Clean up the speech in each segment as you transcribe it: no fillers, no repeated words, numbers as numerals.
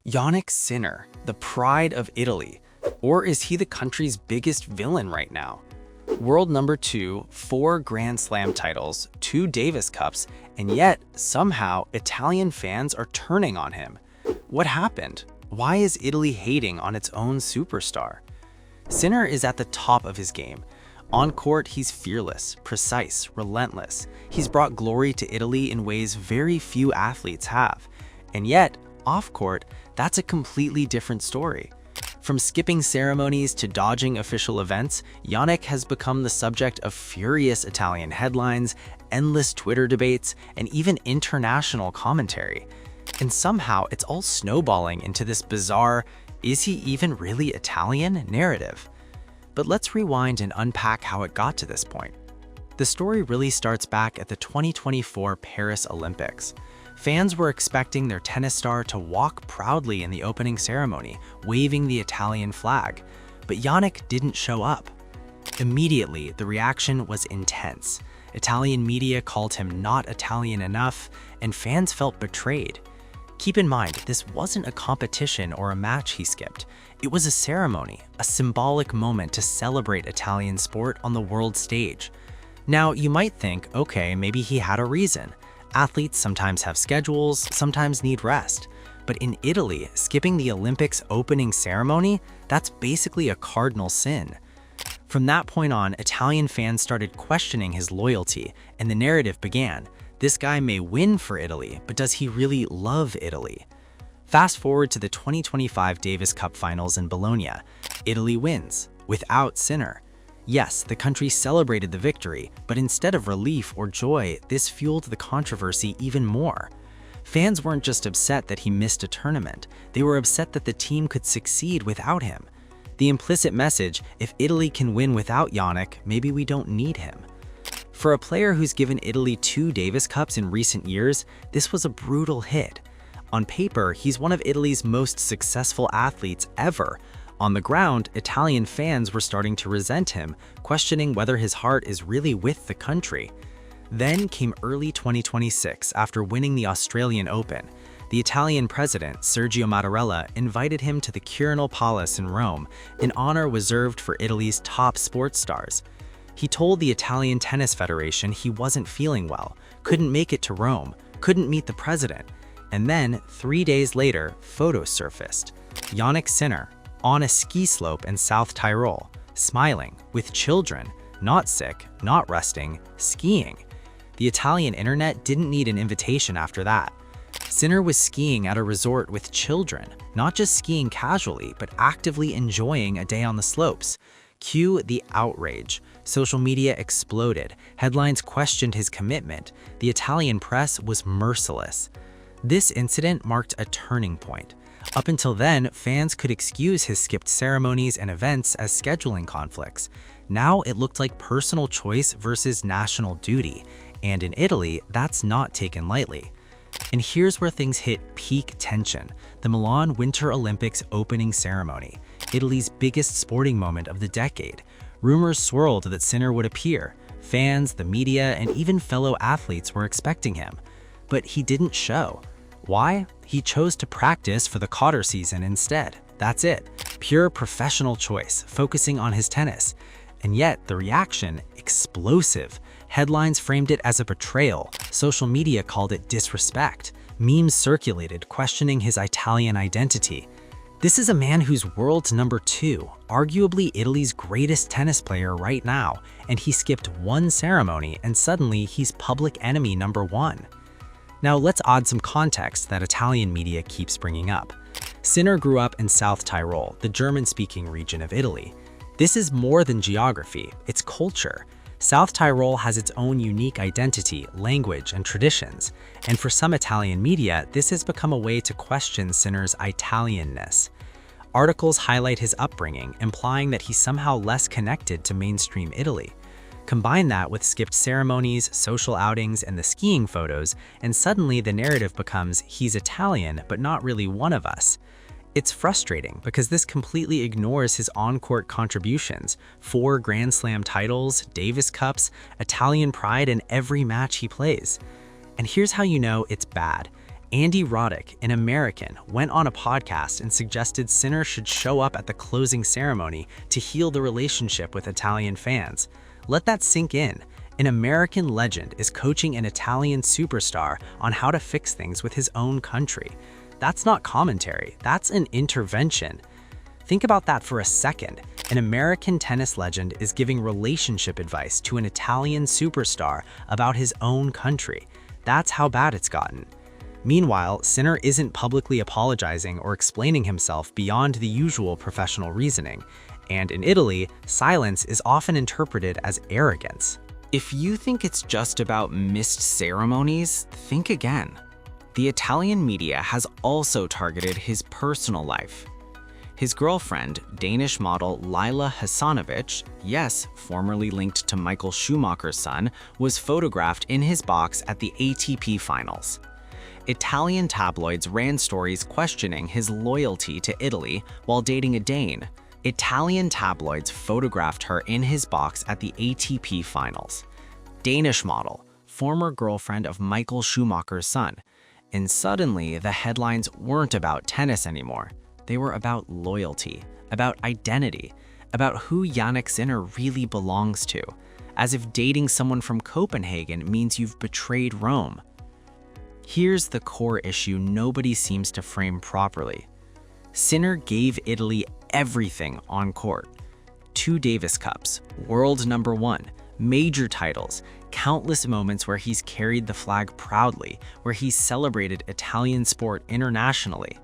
Jannik Sinner, the pride of Italy, or is he the country's biggest villain right now? World number 2, 4 Grand Slam titles, 2 Davis Cups, and yet, somehow, Italian fans are turning on him. What happened? Why is Italy hating on its own superstar? Sinner is at the top of his game. On court, he's fearless, precise, relentless. He's brought glory to Italy in ways very few athletes have. And yet, off court, that's a completely different story. From skipping ceremonies to dodging official events, Jannik has become the subject of furious Italian headlines, endless Twitter debates, and even international commentary. And somehow, it's all snowballing into this bizarre, "is he even really Italian?" narrative. But let's rewind and unpack how it got to this point. The story really starts back at the 2024 Paris Olympics. Fans were expecting their tennis star to walk proudly in the opening ceremony, waving the Italian flag, but Jannik didn't show up. Immediately, the reaction was intense. Italian media called him not Italian enough, and fans felt betrayed. Keep in mind, this wasn't a competition or a match he skipped. It was a ceremony, a symbolic moment to celebrate Italian sport on the world stage. Now, you might think, okay, maybe he had a reason. Athletes sometimes have schedules, sometimes need rest. But in Italy, skipping the Olympics opening ceremony, that's basically a cardinal sin. From that point on, Italian fans started questioning his loyalty, and the narrative began. This guy may win for Italy, but does he really love Italy? Fast forward to the 2025 Davis Cup finals in Bologna. Italy wins, without Sinner. Yes, the country celebrated the victory, but instead of relief or joy, this fueled the controversy even more. Fans weren't just upset that he missed a tournament, they were upset that the team could succeed without him. The implicit message, if Italy can win without Jannik, maybe we don't need him. For a player who's given Italy 2 Davis Cups in recent years, this was a brutal hit. On paper, he's one of Italy's most successful athletes ever. On the ground, Italian fans were starting to resent him, questioning whether his heart is really with the country. Then came early 2026 after winning the Australian Open. The Italian president, Sergio Mattarella, invited him to the Quirinal Palace in Rome, an honor reserved for Italy's top sports stars. He told the Italian Tennis Federation he wasn't feeling well, couldn't make it to Rome, couldn't meet the president. And then, 3 days later, photos surfaced. Jannik Sinner, on a ski slope in South Tyrol, smiling, with children, not sick, not resting, skiing. The Italian internet didn't need an invitation after that. Sinner was skiing at a resort with children, not just skiing casually, but actively enjoying a day on the slopes. Cue the outrage. Social media exploded. Headlines questioned his commitment. The Italian press was merciless. This incident marked a turning point. Up until then, fans could excuse his skipped ceremonies and events as scheduling conflicts. Now it looked like personal choice versus national duty, and in Italy, that's not taken lightly. And here's where things hit peak tension: the Milan Winter Olympics opening ceremony, Italy's biggest sporting moment of the decade. Rumors swirled that Sinner would appear. Fans, the media, and even fellow athletes were expecting him. But he didn't show. Why? He chose to practice for the Qatar season instead. That's it. Pure professional choice, focusing on his tennis. And yet, the reaction, explosive. Headlines framed it as a betrayal. Social media called it disrespect. Memes circulated, questioning his Italian identity. This is a man who's world's number 2, arguably Italy's greatest tennis player right now, and he skipped one ceremony and suddenly he's public enemy number 1. Now let's add some context that Italian media keeps bringing up. Sinner grew up in South Tyrol, the German-speaking region of Italy. This is more than geography, it's culture. South Tyrol has its own unique identity, language, and traditions. And for some Italian media, this has become a way to question Sinner's Italianness. Articles highlight his upbringing, implying that he's somehow less connected to mainstream Italy. Combine that with skipped ceremonies, social outings, and the skiing photos, and suddenly the narrative becomes he's Italian, but not really one of us. It's frustrating because this completely ignores his on-court contributions: 4 Grand Slam titles, Davis Cups, Italian pride in every match he plays. And here's how you know it's bad. Andy Roddick, an American, went on a podcast and suggested Sinner should show up at the closing ceremony to heal the relationship with Italian fans. Let that sink in. An American legend is coaching an Italian superstar on how to fix things with his own country. That's not commentary, that's an intervention. Think about that for a second. An American tennis legend is giving relationship advice to an Italian superstar about his own country. That's how bad it's gotten. Meanwhile, Sinner isn't publicly apologizing or explaining himself beyond the usual professional reasoning. And in Italy, silence is often interpreted as arrogance. If you think it's just about missed ceremonies, think again. The Italian media has also targeted his personal life. His girlfriend, Danish model Laila Hasanovic, yes, formerly linked to Michael Schumacher's son, was photographed in his box at the ATP finals. Italian tabloids ran stories questioning his loyalty to Italy while dating a Dane. Italian tabloids photographed her in his box at the ATP finals. Danish model, former girlfriend of Michael Schumacher's son. And suddenly, the headlines weren't about tennis anymore. They were about loyalty, about identity, about who Jannik Sinner really belongs to, as if dating someone from Copenhagen means you've betrayed Rome. Here's the core issue nobody seems to frame properly. Sinner gave Italy everything on court. 2 Davis Cups, world number 1, major titles, countless moments where he's carried the flag proudly, where he's celebrated Italian sport internationally.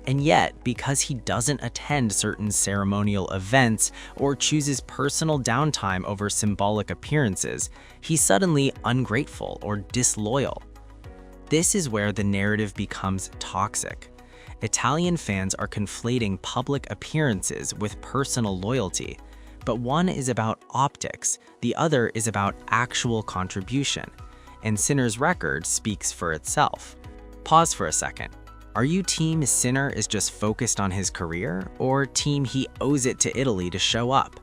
And yet, because he doesn't attend certain ceremonial events or chooses personal downtime over symbolic appearances, he's suddenly ungrateful or disloyal. This is where the narrative becomes toxic. Italian fans are conflating public appearances with personal loyalty, but one is about optics, the other is about actual contribution, and Sinner's record speaks for itself. Pause for a second. Are you team Sinner is just focused on his career, or team he owes it to Italy to show up?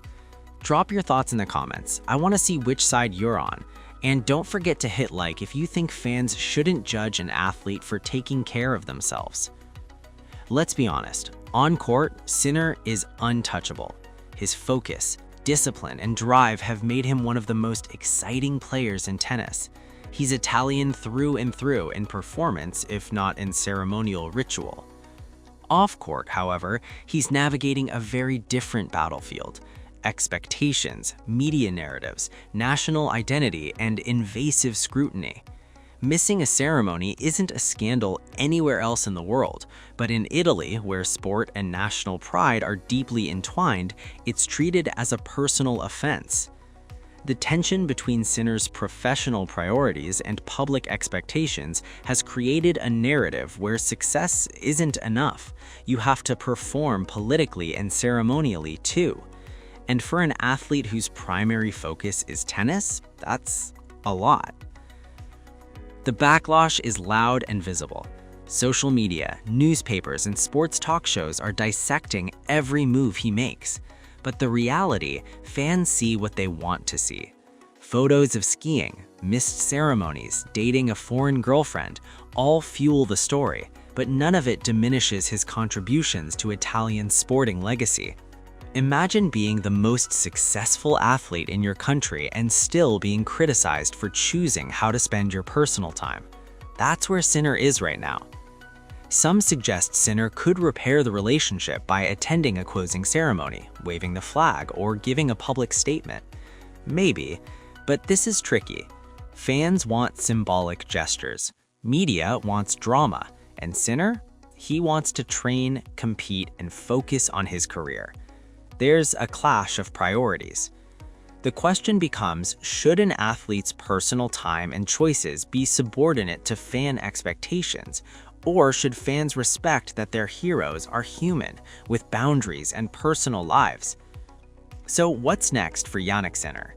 Drop your thoughts in the comments. I want to see which side you're on. And don't forget to hit like if you think fans shouldn't judge an athlete for taking care of themselves. Let's be honest, on court, Sinner is untouchable. His focus, discipline, and drive have made him one of the most exciting players in tennis. He's Italian through and through in performance, if not in ceremonial ritual. Off court, however, he's navigating a very different battlefield. Expectations, media narratives, national identity, and invasive scrutiny. Missing a ceremony isn't a scandal anywhere else in the world, but in Italy, where sport and national pride are deeply entwined, it's treated as a personal offense. The tension between Sinner's professional priorities and public expectations has created a narrative where success isn't enough. You have to perform politically and ceremonially too. And for an athlete whose primary focus is tennis, that's a lot. The backlash is loud and visible. Social media, newspapers, and sports talk shows are dissecting every move he makes. But the reality, fans see what they want to see. Photos of skiing, missed ceremonies, dating a foreign girlfriend, all fuel the story, but none of it diminishes his contributions to Italian sporting legacy. Imagine being the most successful athlete in your country and still being criticized for choosing how to spend your personal time. That's where Sinner is right now. Some suggest Sinner could repair the relationship by attending a closing ceremony, waving the flag, or giving a public statement. Maybe, but this is tricky. Fans want symbolic gestures. Media wants drama. And Sinner? He wants to train, compete, and focus on his career. There's a clash of priorities. The question becomes, should an athlete's personal time and choices be subordinate to fan expectations? Or should fans respect that their heroes are human, with boundaries and personal lives? So what's next for Jannik Sinner?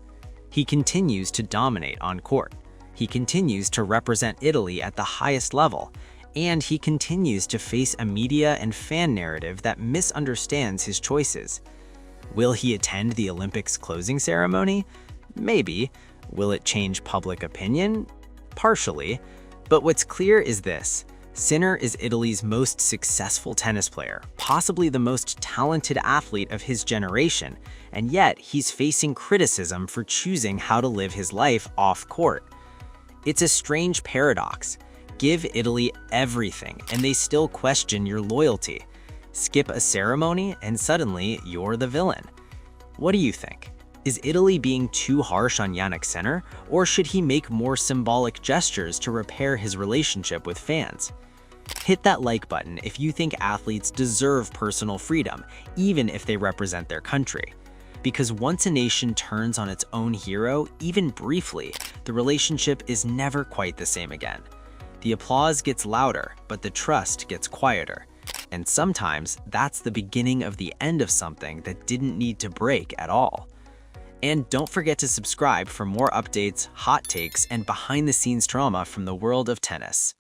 He continues to dominate on court. He continues to represent Italy at the highest level. And he continues to face a media and fan narrative that misunderstands his choices. Will he attend the Olympics closing ceremony? Maybe. Will it change public opinion? Partially. But what's clear is this: Sinner is Italy's most successful tennis player, possibly the most talented athlete of his generation, and yet he's facing criticism for choosing how to live his life off-court. It's a strange paradox. Give Italy everything, and they still question your loyalty. Skip a ceremony, and suddenly you're the villain. What do you think? Is Italy being too harsh on Jannik Sinner, or should he make more symbolic gestures to repair his relationship with fans? Hit that like button if you think athletes deserve personal freedom, even if they represent their country. Because once a nation turns on its own hero, even briefly, the relationship is never quite the same again. The applause gets louder, but the trust gets quieter. And sometimes that's the beginning of the end of something that didn't need to break at all. And don't forget to subscribe for more updates, hot takes, and behind-the-scenes drama from the world of tennis.